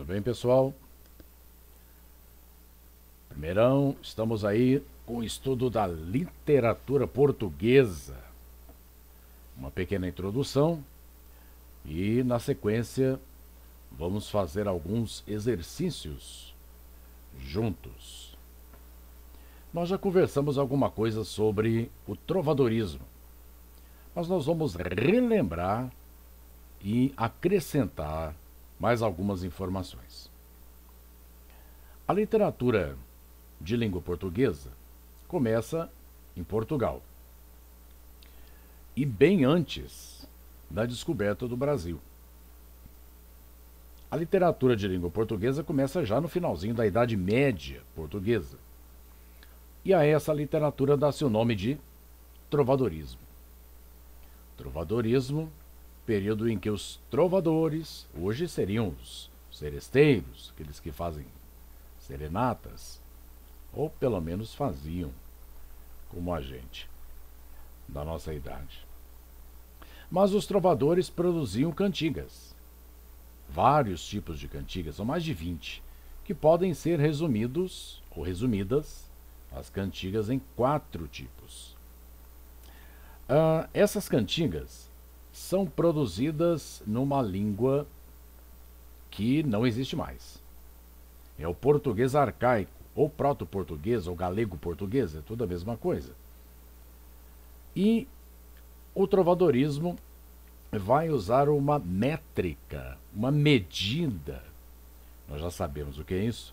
Tudo bem, pessoal? Primeirão, estamos aí com o estudo da literatura portuguesa. Uma pequena introdução e, na sequência, vamos fazer alguns exercícios juntos. Nós já conversamos alguma coisa sobre o trovadorismo, mas nós vamos relembrar e acrescentar mais algumas informações. A literatura de língua portuguesa começa em Portugal e bem antes da descoberta do Brasil. A literatura de língua portuguesa começa já no finalzinho da Idade Média portuguesa. E a essa literatura dá-se o nome de trovadorismo. Trovadorismo, período em que os trovadores, hoje seriam os seresteiros, aqueles que fazem serenatas, ou pelo menos faziam, como a gente, da nossa idade. Mas os trovadores produziam cantigas. Vários tipos de cantigas, são mais de 20, que podem ser resumidos ou resumidas, as cantigas, em 4 tipos. Essas cantigas são produzidas numa língua que não existe mais. É o português arcaico, ou proto-português, ou galego-português, é tudo a mesma coisa. E o trovadorismo vai usar uma métrica, uma medida, nós já sabemos o que é isso,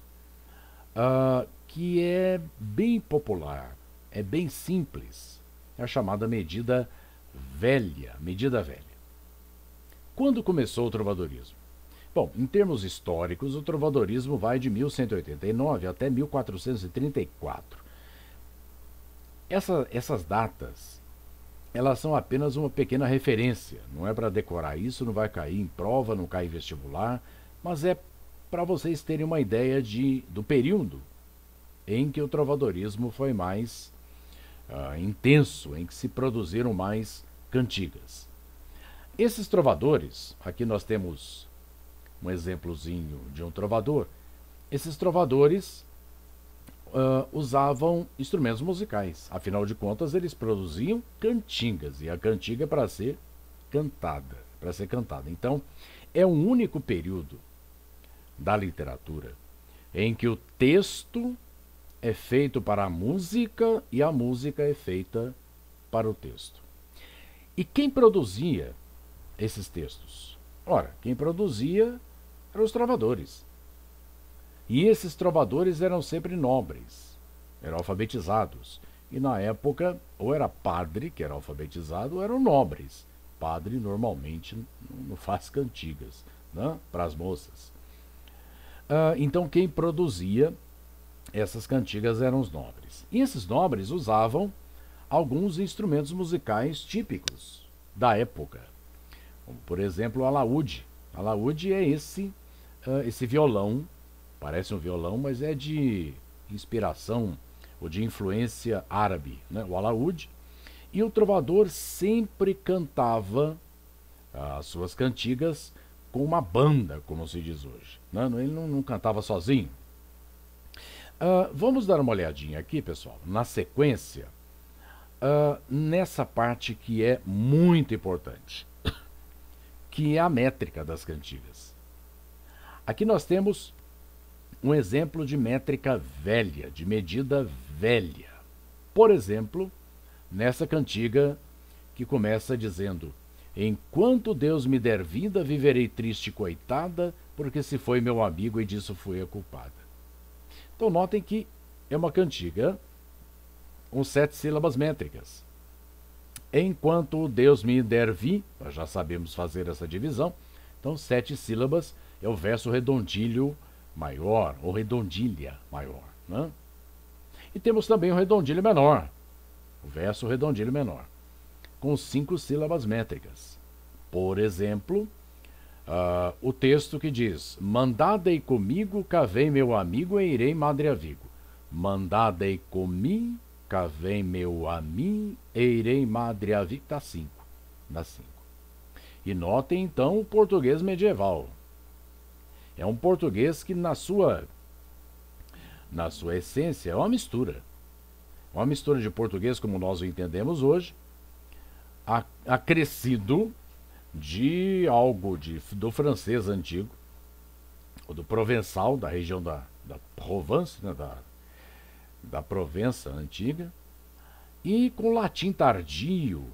que é bem popular, é bem simples, é a chamada medida velha, medida velha. Quando começou o trovadorismo? Bom, em termos históricos, o trovadorismo vai de 1189 até 1434. Essas datas, elas são apenas uma pequena referência. Não é para decorar isso, não vai cair em prova, não cai em vestibular, mas é para vocês terem uma ideia do período em que o trovadorismo foi mais intenso, em que se produziram mais cantigas. Esses trovadores, aqui nós temos um exemplozinho de um trovador. Esses trovadores usavam instrumentos musicais. Afinal de contas, eles produziam cantigas, e a cantiga é para ser cantada, Então, é um único período da literatura em que o texto é feito para a música e a música é feita para o texto. E quem produzia esses textos? Ora, quem produzia eram os trovadores. E esses trovadores eram sempre nobres, eram alfabetizados. E na época, ou era padre, que era alfabetizado, ou eram nobres. Padre normalmente não faz cantigas, né, para as moças. Então quem produzia essas cantigas eram os nobres. E esses nobres usavam alguns instrumentos musicais típicos da época. Como, por exemplo, o alaúde. Alaúde é esse violão, parece um violão, mas é de inspiração ou de influência árabe, né? O alaúde. E o trovador sempre cantava as suas cantigas com uma banda, como se diz hoje, né? Ele não cantava sozinho. Vamos dar uma olhadinha aqui, pessoal, na sequência, nessa parte que é muito importante, que é a métrica das cantigas. Aqui nós temos um exemplo de métrica velha, de medida velha. Por exemplo, nessa cantiga que começa dizendo: enquanto Deus me der vida, viverei triste, coitada, porque se foi meu amigo e disso fui a culpada. Então notem que é uma cantiga com 7 sílabas métricas. Enquanto Deus me der vi, nós já sabemos fazer essa divisão, então 7 sílabas é o verso redondilho maior, ou redondilha maior, né? E temos também o redondilho menor, o verso redondilho menor, com 5 sílabas métricas. Por exemplo, o texto que diz: mandadei comigo, cavei meu amigo e irei madre a Vigo. Mandadei comi, cavei meu amigo e irei madre a Vigo. Dá 5. E notem então o português medieval. É um português que na sua essência é uma mistura. Uma mistura de português como nós o entendemos hoje, acrescido de algo do francês antigo, ou do provençal, da região da Provence, né, da Provença antiga, e com latim tardio,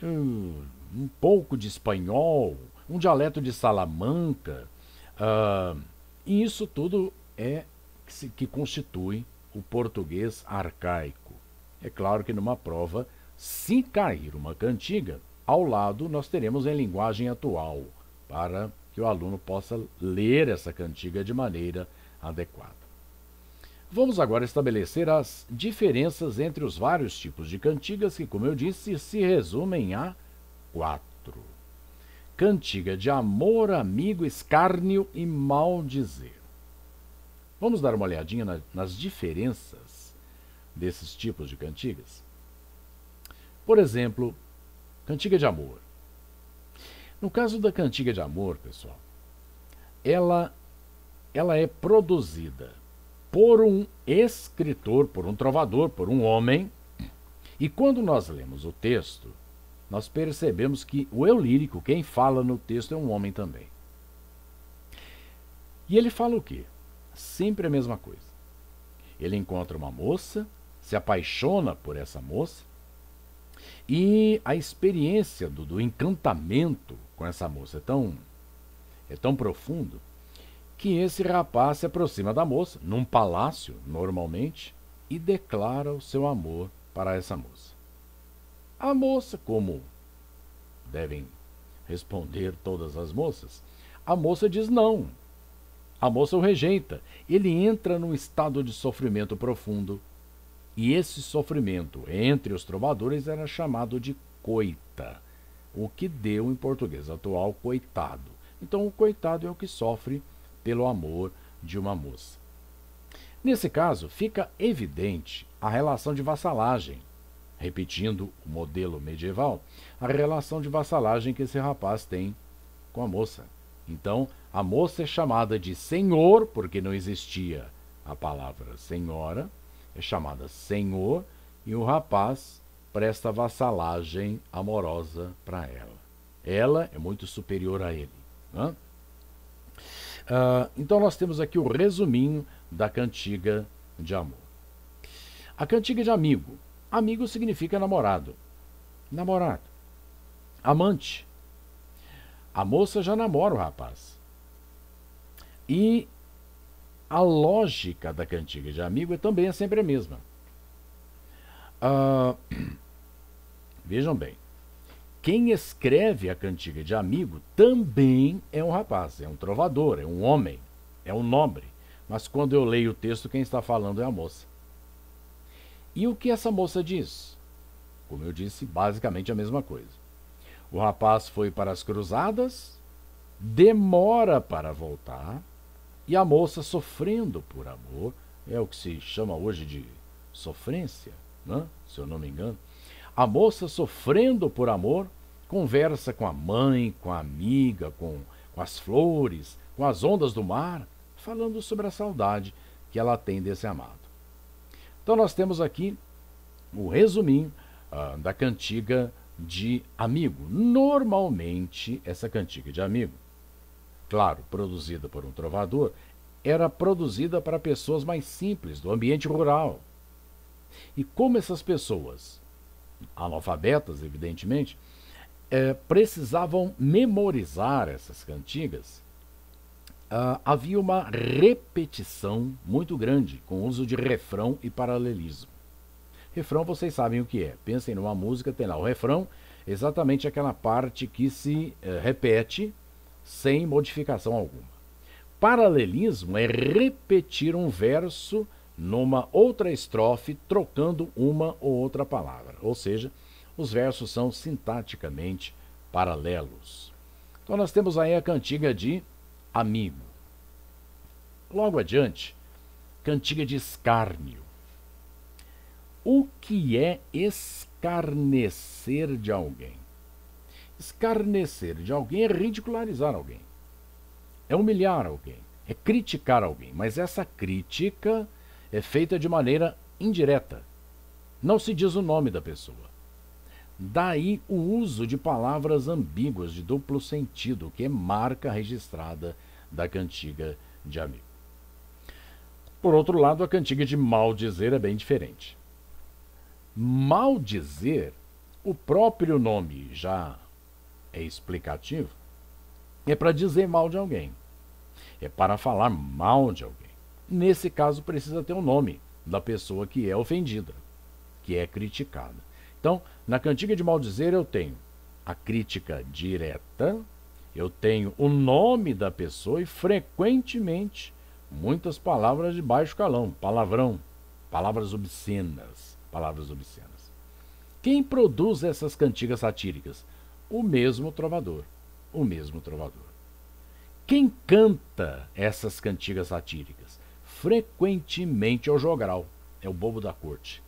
um pouco de espanhol, um dialeto de Salamanca, e isso tudo é que constitui o português arcaico. É claro que numa prova, se cair uma cantiga, ao lado nós teremos em linguagem atual, para que o aluno possa ler essa cantiga de maneira adequada. Vamos agora estabelecer as diferenças entre os vários tipos de cantigas que, como eu disse, se resumem a 4. Cantiga de amor, amigo, escárnio e maldizer. Vamos dar uma olhadinha nas diferenças desses tipos de cantigas? Por exemplo, cantiga de amor. No caso da cantiga de amor, pessoal, ela é produzida por um escritor, por um trovador, por um homem, e quando nós lemos o texto, nós percebemos que o eu lírico, quem fala no texto, é um homem também. E ele fala o quê? Sempre a mesma coisa. Ele encontra uma moça, se apaixona por essa moça, e a experiência do encantamento com essa moça é tão profundo que esse rapaz se aproxima da moça, num palácio, normalmente, e declara o seu amor para essa moça. A moça, como devem responder todas as moças, a moça diz não. A moça o rejeita. Ele entra num estado de sofrimento profundo. E esse sofrimento entre os trovadores era chamado de coita, o que deu em português atual coitado. Então o coitado é o que sofre pelo amor de uma moça. Nesse caso, fica evidente a relação de vassalagem, repetindo o modelo medieval, a relação de vassalagem que esse rapaz tem com a moça. Então, a moça é chamada de senhor, porque não existia a palavra senhora, é chamada senhor, e o rapaz presta vassalagem amorosa para ela. Ela é muito superior a ele. Né? Então nós temos aqui o resuminho da cantiga de amor. A cantiga de amigo. Amigo significa namorado. Namorado. Amante. A moça já namora o rapaz. E a lógica da cantiga de amigo também é sempre a mesma. Vejam bem, quem escreve a cantiga de amigo também é um rapaz, é um trovador, é um homem, é um nobre. Mas quando eu leio o texto, quem está falando é a moça. E o que essa moça diz? Como eu disse, basicamente a mesma coisa. O rapaz foi para as cruzadas, demora para voltar, e a moça, sofrendo por amor, é o que se chama hoje de sofrência, né? Se eu não me engano. A moça, sofrendo por amor, conversa com a mãe, com a amiga, com as flores, com as ondas do mar, falando sobre a saudade que ela tem desse amado. Então nós temos aqui o resuminho da cantiga de amigo. Normalmente, essa cantiga de amigo, claro, produzida por um trovador, era produzida para pessoas mais simples, do ambiente rural. E como essas pessoas, analfabetas, evidentemente, precisavam memorizar essas cantigas, havia uma repetição muito grande, com o uso de refrão e paralelismo. Refrão, vocês sabem o que é. Pensem numa música, tem lá o refrão, exatamente aquela parte que se repete sem modificação alguma. Paralelismo é repetir um verso numa outra estrofe, trocando uma ou outra palavra. Ou seja, os versos são sintaticamente paralelos. Então nós temos aí a cantiga de amigo. Logo adiante, cantiga de escárnio. O que é escarnecer de alguém? Escarnecer de alguém é ridicularizar alguém, é humilhar alguém, é criticar alguém, mas essa crítica é feita de maneira indireta. Não se diz o nome da pessoa. Daí o uso de palavras ambíguas de duplo sentido, que é marca registrada da cantiga de amigo. Por outro lado, a cantiga de maldizer é bem diferente. Maldizer, o próprio nome já é explicativo, é para dizer mal de alguém. É para falar mal de alguém. Nesse caso, precisa ter o nome da pessoa que é ofendida, que é criticada. Então, na cantiga de maldizer eu tenho a crítica direta, eu tenho o nome da pessoa e, frequentemente, muitas palavras de baixo calão, palavrão, palavras obscenas, palavras obscenas. Quem produz essas cantigas satíricas? O mesmo trovador, o mesmo trovador. Quem canta essas cantigas satíricas? Frequentemente é o jogral, é o bobo da corte.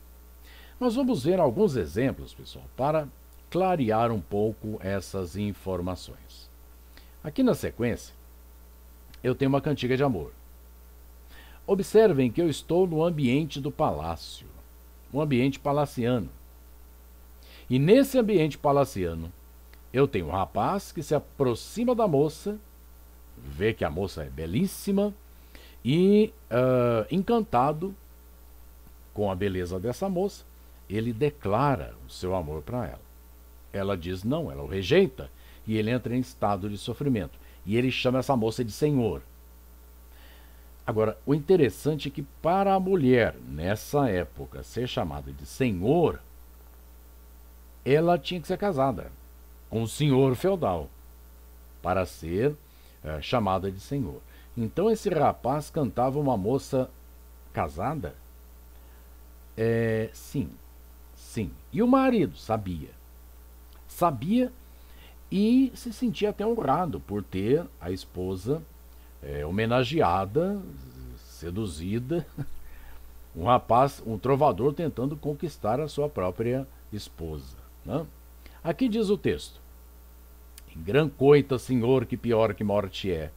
Nós vamos ver alguns exemplos, pessoal, para clarear um pouco essas informações. Aqui na sequência, eu tenho uma cantiga de amor. Observem que eu estou no ambiente do palácio, um ambiente palaciano. E nesse ambiente palaciano, eu tenho um rapaz que se aproxima da moça, vê que a moça é belíssima e, encantado com a beleza dessa moça, ele declara o seu amor para ela. Ela diz não, ela o rejeita e ele entra em estado de sofrimento. E ele chama essa moça de senhor. Agora, o interessante é que para a mulher, nessa época, ser chamada de senhor, ela tinha que ser casada com um senhor feudal para ser chamada de senhor. Então esse rapaz cantava uma moça casada? Sim. Sim. E o marido sabia. Sabia e se sentia até honrado por ter a esposa homenageada, seduzida. Um rapaz, um trovador tentando conquistar a sua própria esposa, né? Aqui diz o texto: em gran coita, senhor, que pior que morte é.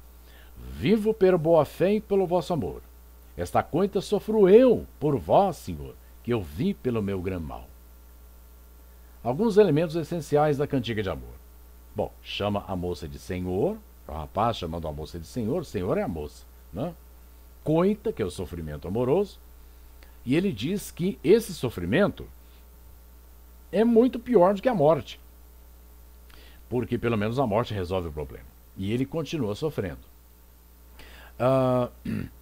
Vivo per boa fé e pelo vosso amor. Esta coita sofro eu por vós, senhor, que eu vi pelo meu gran mal. Alguns elementos essenciais da cantiga de amor. Bom, chama a moça de senhor, o rapaz chamando a moça de senhor é a moça, né? Coita, que é o sofrimento amoroso, e ele diz que esse sofrimento é muito pior do que a morte, porque pelo menos a morte resolve o problema, e ele continua sofrendo.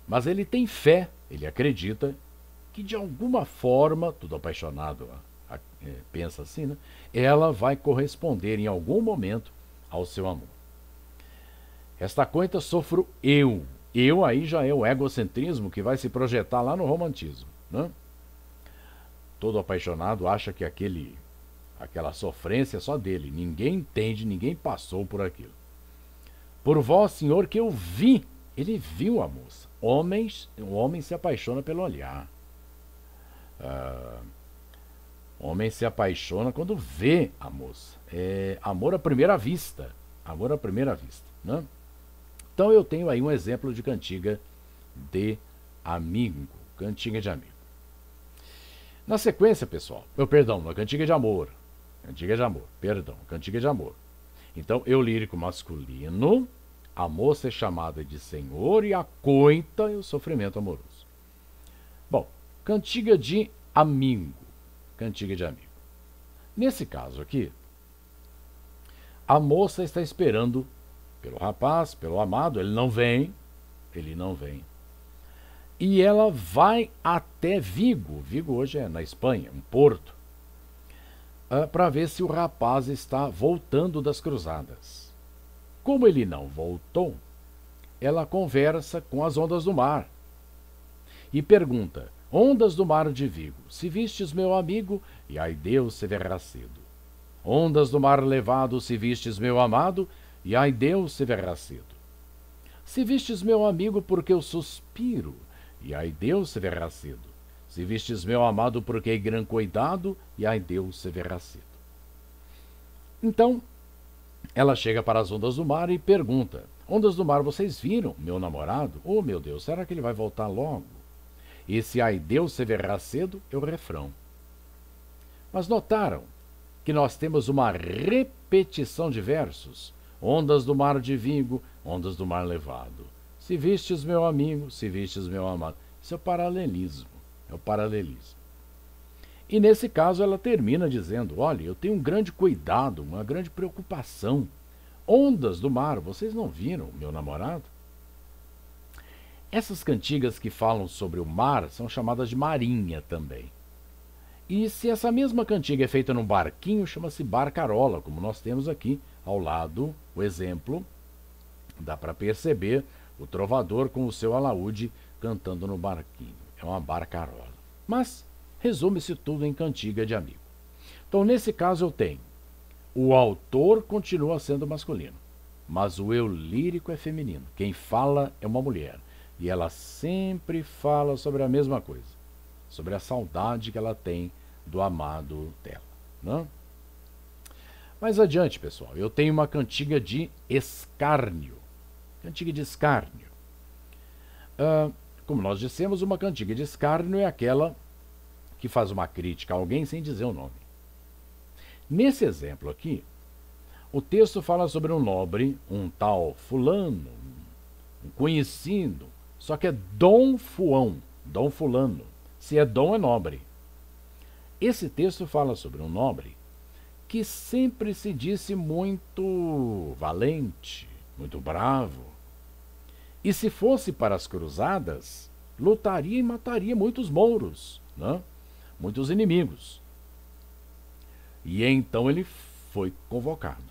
Mas ele tem fé, ele acredita que de alguma forma, tudo apaixonado pensa assim, né? Ela vai corresponder em algum momento ao seu amor. Esta coita sofro eu. Eu aí já é o egocentrismo que vai se projetar lá no romantismo, né? Todo apaixonado acha que aquela sofrência é só dele. Ninguém entende, ninguém passou por aquilo. Por vós, senhor, que eu vi. Ele viu a moça. O homem se apaixona pelo olhar. O homem se apaixona quando vê a moça. É amor à primeira vista. Amor à primeira vista, né? Então eu tenho aí um exemplo de cantiga de amigo. Cantiga de amigo. Na sequência, pessoal, na cantiga de amor. Cantiga de amor, perdão, cantiga de amor. Então, eu lírico masculino, a moça é chamada de senhor e a coita é o sofrimento amoroso. Bom, cantiga de amigo. Cantiga de amigo. Nesse caso aqui, a moça está esperando pelo rapaz, pelo amado, ele não vem. E ela vai até Vigo. Vigo hoje é na Espanha, um porto, para ver se o rapaz está voltando das cruzadas. Como ele não voltou, ela conversa com as ondas do mar e pergunta: ondas do mar de Vigo, se vistes meu amigo, e ai Deus se verá cedo. Ondas do mar levado, se vistes meu amado, e ai Deus se verá cedo. Se vistes meu amigo, porque eu suspiro, e ai Deus se verá cedo. Se vistes meu amado, porque é gran cuidado, e ai Deus se verá cedo. Então, ela chega para as ondas do mar e pergunta: Ondas do mar, vocês viram meu namorado? Oh, meu Deus, será que ele vai voltar logo? Esse ai Deus se verá cedo é o refrão. Mas notaram que nós temos uma repetição de versos. Ondas do mar de vingo, ondas do mar levado. Se vistes meu amigo, se vistes meu amado. Isso é o paralelismo. É o paralelismo. E nesse caso ela termina dizendo, olha, eu tenho um grande cuidado, uma grande preocupação. Ondas do mar, vocês não viram meu namorado? Essas cantigas que falam sobre o mar são chamadas de marinha também. E se essa mesma cantiga é feita num barquinho, chama-se barcarola, como nós temos aqui ao lado o exemplo. Dá para perceber o trovador com o seu alaúde cantando no barquinho. É uma barcarola. Mas resume-se tudo em cantiga de amigo. Então, nesse caso, eu tenho o autor continua sendo masculino, mas o eu lírico é feminino. Quem fala é uma mulher. E ela sempre fala sobre a mesma coisa, sobre a saudade que ela tem do amado dela. Né? Mais adiante, pessoal, eu tenho uma cantiga de escárnio. Cantiga de escárnio. Como nós dissemos, uma cantiga de escárnio é aquela que faz uma crítica a alguém sem dizer o nome. Nesse exemplo aqui, o texto fala sobre um nobre, um tal fulano, um conhecido, só que é Dom Fuão, Dom Fulano. Se é Dom, é nobre. Esse texto fala sobre um nobre que sempre se disse muito valente, muito bravo. E se fosse para as cruzadas, lutaria e mataria muitos mouros, né? Muitos inimigos. E então ele foi convocado.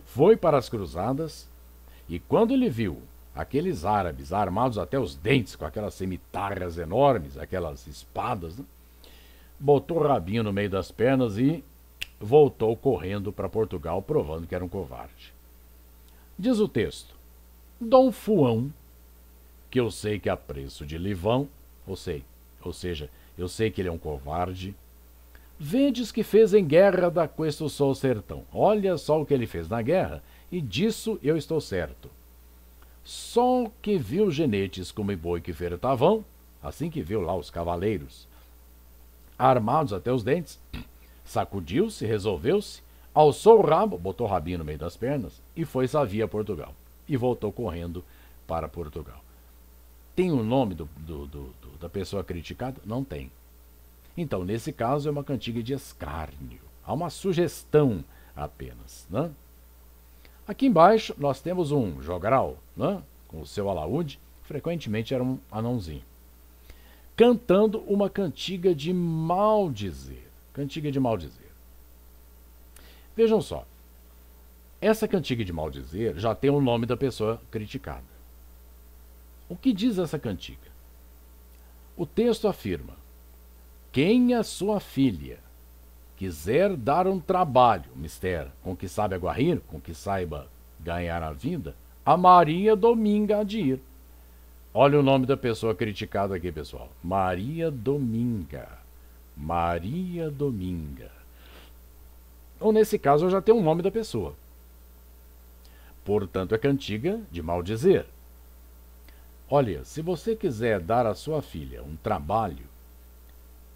Foi para as cruzadas, e quando ele viu aqueles árabes armados até os dentes, com aquelas cimitarras enormes, aquelas espadas, né? Botou o rabinho no meio das pernas e voltou correndo para Portugal, provando que era um covarde. Diz o texto, Dom Fuão, que eu sei que a preço de livão, ou seja, eu sei que ele é um covarde, vedes que fez em guerra da questo sou sertão. Olha só o que ele fez na guerra, e disso eu estou certo. Só que viu genetes como boi que fertavam, assim que viu lá os cavaleiros, armados até os dentes, sacudiu-se, resolveu-se, alçou o rabo, botou o rabinho no meio das pernas e foi-se a via Portugal. E voltou correndo para Portugal. Tem o nome da pessoa criticada? Não tem. Então, nesse caso, é uma cantiga de escárnio. Há uma sugestão apenas, né? Aqui embaixo nós temos um jogral, né? Com o seu alaúde, frequentemente era um anãozinho, cantando uma cantiga de maldizer. Cantiga de maldizer. Vejam só, essa cantiga de maldizer já tem o nome da pessoa criticada. O que diz essa cantiga? O texto afirma, quem a sua filha quiser dar um trabalho, mister, com que saiba aguarrir, com que saiba ganhar a vida, a Maria Dominga há de ir. Olha o nome da pessoa criticada aqui, pessoal. Maria Dominga. Maria Dominga. Ou nesse caso, eu já tenho o nome da pessoa. Portanto, é cantiga de maldizer. Olha, se você quiser dar à sua filha um trabalho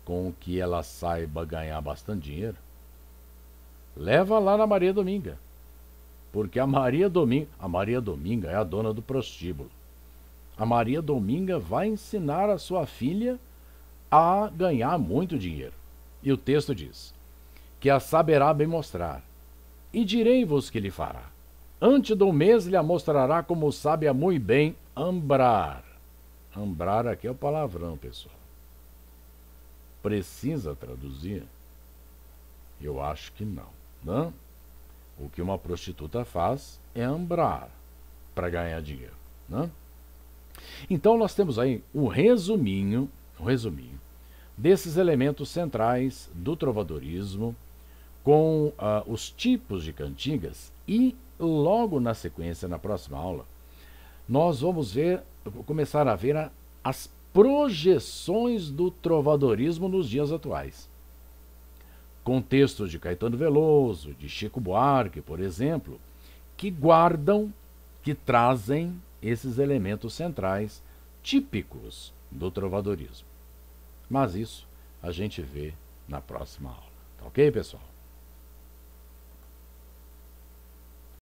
com que ela saiba ganhar bastante dinheiro, leva lá na Maria Dominga. Porque a Maria Dominga é a dona do prostíbulo. A Maria Dominga vai ensinar a sua filha a ganhar muito dinheiro. E o texto diz, que a saberá bem mostrar. E direi-vos que lhe fará. Antes do mês lhe a mostrará como sabe a muito bem ambrar. Ambrar aqui é o palavrão, pessoal. Precisa traduzir? Eu acho que não, né? O que uma prostituta faz é ambrar para ganhar dinheiro, né? Então nós temos aí um resuminho desses elementos centrais do trovadorismo, com os tipos de cantigas, e logo na sequência, na próxima aula, nós vamos começar a ver as projeções do trovadorismo nos dias atuais. Com textos de Caetano Veloso, de Chico Buarque, por exemplo, que guardam, que trazem esses elementos centrais típicos do trovadorismo. Mas isso a gente vê na próxima aula. Tá ok, pessoal?